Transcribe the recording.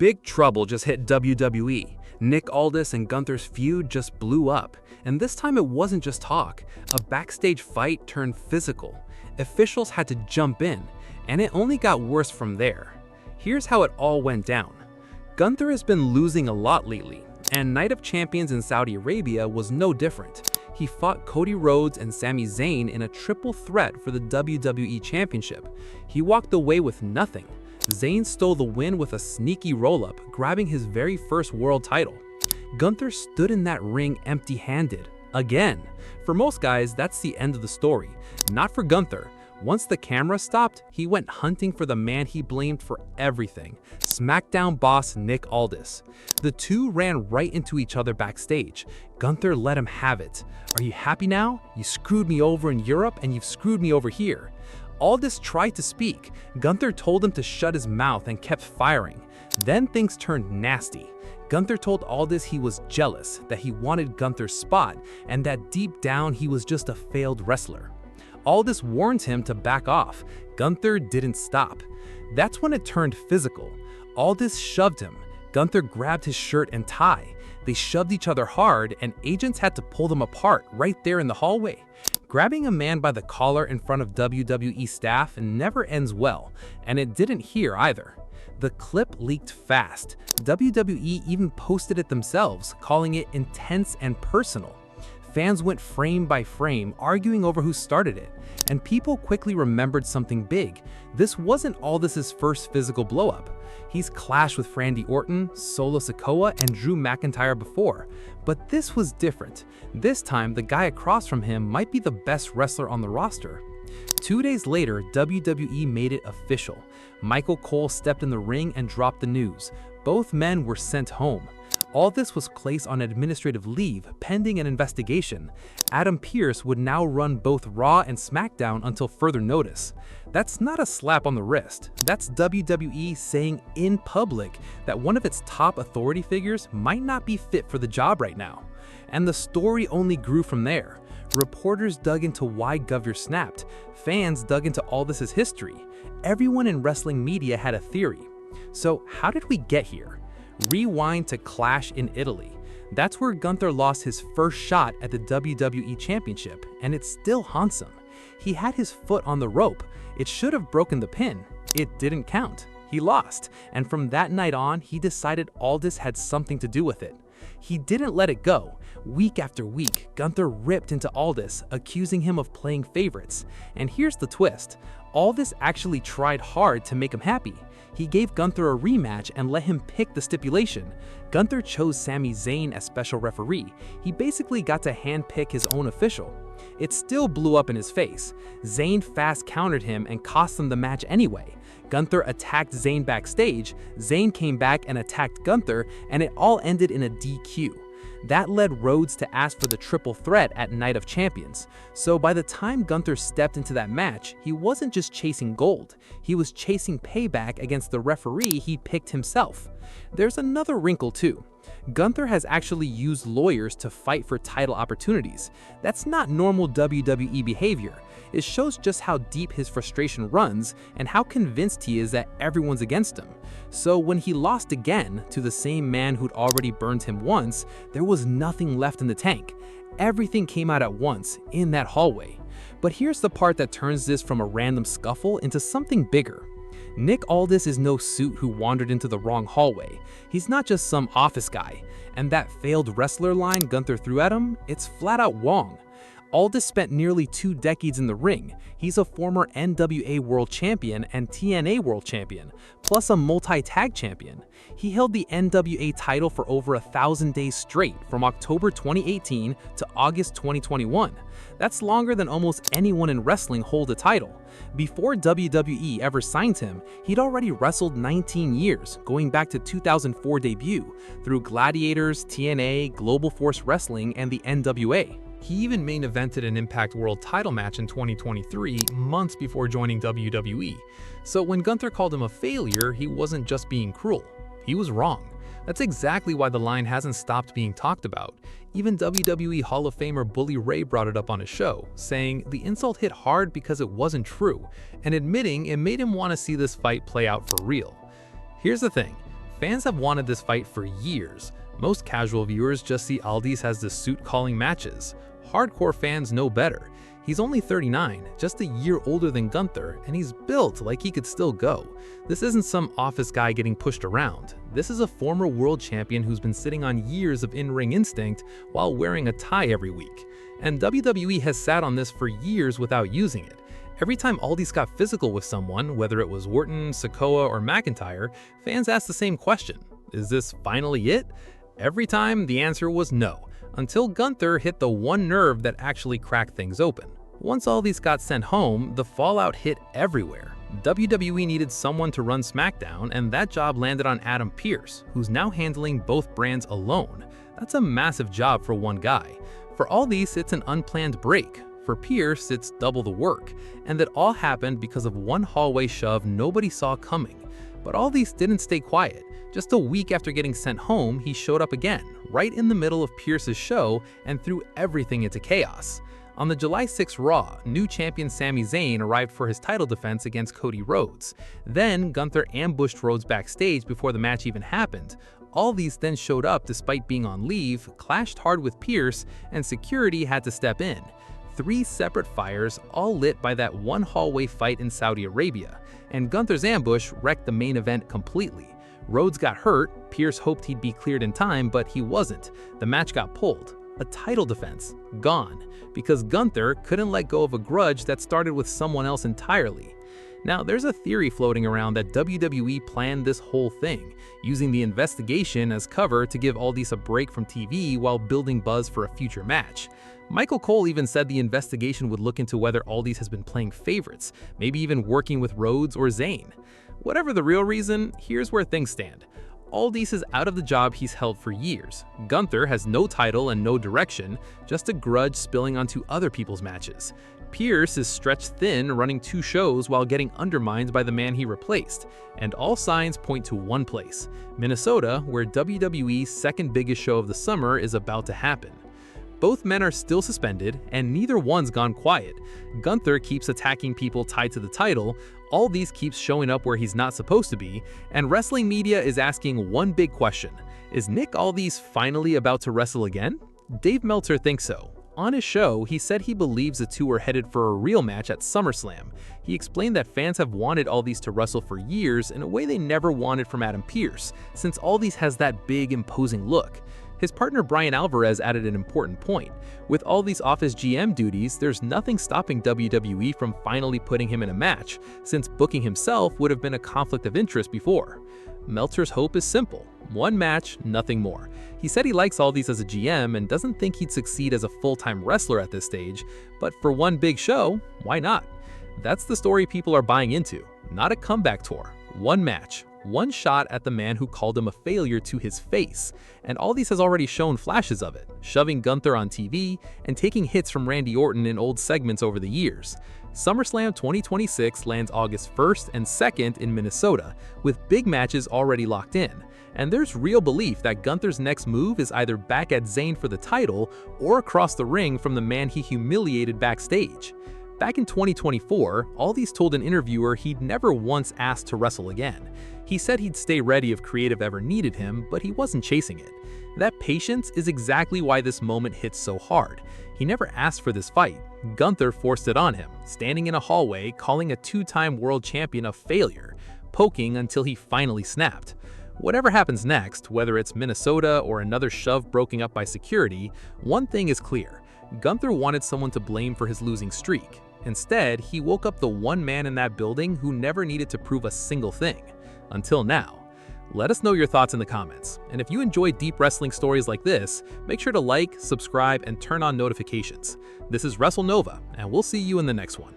Big trouble just hit WWE. Nick Aldis and Gunther's feud just blew up, and this time it wasn't just talk. A backstage fight turned physical. Officials had to jump in, and it only got worse from there. Here's how it all went down. Gunther has been losing a lot lately, and Night of Champions in Saudi Arabia was no different. He fought Cody Rhodes and Sami Zayn in a triple threat for the WWE Championship. He walked away with nothing. Zayn stole the win with a sneaky roll-up, grabbing his very first world title. Gunther stood in that ring empty-handed. Again. For most guys, that's the end of the story. Not for Gunther. Once the camera stopped, he went hunting for the man he blamed for everything, SmackDown boss Nick Aldis. The two ran right into each other backstage. Gunther let him have it. "Are you happy now? You screwed me over in Europe and you've screwed me over here." Aldis tried to speak. Gunther told him to shut his mouth and kept firing. Then things turned nasty. Gunther told Aldis he was jealous, that he wanted Gunther's spot, and that deep down he was just a failed wrestler. Aldis warned him to back off. Gunther didn't stop. That's when it turned physical. Aldis shoved him. Gunther grabbed his shirt and tie. They shoved each other hard, and agents had to pull them apart right there in the hallway. Grabbing a man by the collar in front of WWE staff never ends well, and it didn't here either. The clip leaked fast. WWE even posted it themselves, calling it intense and personal. Fans went frame by frame, arguing over who started it, and people quickly remembered something big. This wasn't Aldis' first physical blow-up. He's clashed with Randy Orton, Solo Sikoa, and Drew McIntyre before, but this was different. This time, the guy across from him might be the best wrestler on the roster. 2 days later, WWE made it official. Michael Cole stepped in the ring and dropped the news. Both men were sent home. All this was placed on administrative leave, pending an investigation. Adam Pearce would now run both Raw and SmackDown until further notice. That's not a slap on the wrist. That's WWE saying in public that one of its top authority figures might not be fit for the job right now. And the story only grew from there. Reporters dug into why Gunther snapped. Fans dug into Aldis' history. Everyone in wrestling media had a theory. So how did we get here? Rewind to Clash in Italy. That's where Gunther lost his first shot at the WWE Championship, and it still haunts him. He had his foot on the rope. It should have broken the pin. It didn't count. He lost, and from that night on, he decided Aldis had something to do with it. He didn't let it go. Week after week, Gunther ripped into Aldis, accusing him of playing favorites. And here's the twist. Aldis actually tried hard to make him happy. He gave Gunther a rematch and let him pick the stipulation. Gunther chose Sami Zayn as special referee. He basically got to handpick his own official. It still blew up in his face. Zayn fast countered him and cost him the match anyway. Gunther attacked Zayn backstage, Zayn came back and attacked Gunther, and it all ended in a DQ. That led Rhodes to ask for the triple threat at Night of Champions. So by the time Gunther stepped into that match, he wasn't just chasing gold. He was chasing payback against the referee he picked himself. There's another wrinkle too. Gunther has actually used lawyers to fight for title opportunities. That's not normal WWE behavior. It shows just how deep his frustration runs and how convinced he is that everyone's against him. So when he lost again to the same man who'd already burned him once, there was nothing left in the tank. Everything came out at once in that hallway. But here's the part that turns this from a random scuffle into something bigger. Nick Aldis is no suit who wandered into the wrong hallway. He's not just some office guy. And that failed wrestler line Gunther threw at him, it's flat out wrong. Aldis spent nearly 2 decades in the ring. He's a former NWA World Champion and TNA World Champion, plus a multi-tag champion. He held the NWA title for over 1,000 days straight, from October 2018 to August 2021. That's longer than almost anyone in wrestling hold a title. Before WWE ever signed him, he'd already wrestled 19 years, going back to 2004 debut, through Gladiators, TNA, Global Force Wrestling, and the NWA. He even main evented an Impact World title match in 2023, months before joining WWE. So when Gunther called him a failure, he wasn't just being cruel. He was wrong. That's exactly why the line hasn't stopped being talked about. Even WWE Hall of Famer Bully Ray brought it up on his show, saying the insult hit hard because it wasn't true, and admitting it made him want to see this fight play out for real. Here's the thing. Fans have wanted this fight for years. Most casual viewers just see Aldis as the suit-calling matches. Hardcore fans know better. He's only 39, just a year older than Gunther, and he's built like he could still go. This isn't some office guy getting pushed around. This is a former world champion who's been sitting on years of in-ring instinct while wearing a tie every week. And WWE has sat on this for years without using it. Every time Aldis got physical with someone, whether it was Orton, Sikoa, or McIntyre, fans asked the same question: is this finally it? Every time, the answer was no, until Gunther hit the one nerve that actually cracked things open. Once Aldis got sent home, the fallout hit everywhere. WWE needed someone to run SmackDown, and that job landed on Adam Pearce, who's now handling both brands alone. That's a massive job for one guy. For Aldis, it's an unplanned break. For Pearce, it's double the work, and that all happened because of one hallway shove nobody saw coming. But Aldis didn't stay quiet. Just a week after getting sent home, he showed up again, right in the middle of Pearce's show, and threw everything into chaos. On the July 6 Raw, new champion Sami Zayn arrived for his title defense against Cody Rhodes. Then, Gunther ambushed Rhodes backstage before the match even happened. Aldis then showed up despite being on leave, clashed hard with Pearce, and security had to step in. 3 separate fires, all lit by that one hallway fight in Saudi Arabia, and Gunther's ambush wrecked the main event completely. Rhodes got hurt, Pearce hoped he'd be cleared in time, but he wasn't. The match got pulled. A title defense, gone, because Gunther couldn't let go of a grudge that started with someone else entirely. Now, there's a theory floating around that WWE planned this whole thing, using the investigation as cover to give Aldis a break from TV while building buzz for a future match. Michael Cole even said the investigation would look into whether Aldis has been playing favorites, maybe even working with Rhodes or Zayn. Whatever the real reason, here's where things stand. Aldis is out of the job he's held for years. Gunther has no title and no direction, just a grudge spilling onto other people's matches. Pearce is stretched thin, running 2 shows while getting undermined by the man he replaced. And all signs point to one place: Minnesota, where WWE's second biggest show of the summer is about to happen. Both men are still suspended, and neither one's gone quiet. Gunther keeps attacking people tied to the title, Aldis keeps showing up where he's not supposed to be, and wrestling media is asking one big question: is Nick Aldis finally about to wrestle again? Dave Meltzer thinks so. On his show, he said he believes the two are headed for a real match at SummerSlam. He explained that fans have wanted Aldis to wrestle for years in a way they never wanted from Adam Pearce, since Aldis has that big, imposing look. His partner Brian Alvarez added an important point. With Aldis off his GM duties, there's nothing stopping WWE from finally putting him in a match, since booking himself would have been a conflict of interest before. Meltzer's hope is simple: one match, nothing more. He said he likes Aldis as a GM and doesn't think he'd succeed as a full-time wrestler at this stage, but for one big show, why not? That's the story people are buying into, not a comeback tour. One match, one shot at the man who called him a failure to his face, and Aldis has already shown flashes of it, shoving Gunther on TV and taking hits from Randy Orton in old segments over the years. SummerSlam 2026 lands August 1st and 2nd in Minnesota, with big matches already locked in, and there's real belief that Gunther's next move is either back at Zayn for the title or across the ring from the man he humiliated backstage. Back in 2024, Aldis told an interviewer he'd never once asked to wrestle again. He said he'd stay ready if creative ever needed him, but he wasn't chasing it. That patience is exactly why this moment hits so hard. He never asked for this fight. Gunther forced it on him, standing in a hallway calling a 2-time world champion a failure, poking until he finally snapped. Whatever happens next, whether it's Minnesota or another shove broken up by security, one thing is clear: Gunther wanted someone to blame for his losing streak. Instead, he woke up the one man in that building who never needed to prove a single thing. Until now. Let us know your thoughts in the comments, and if you enjoy deep wrestling stories like this, make sure to like, subscribe, and turn on notifications. This is Wrestlenova, and we'll see you in the next one.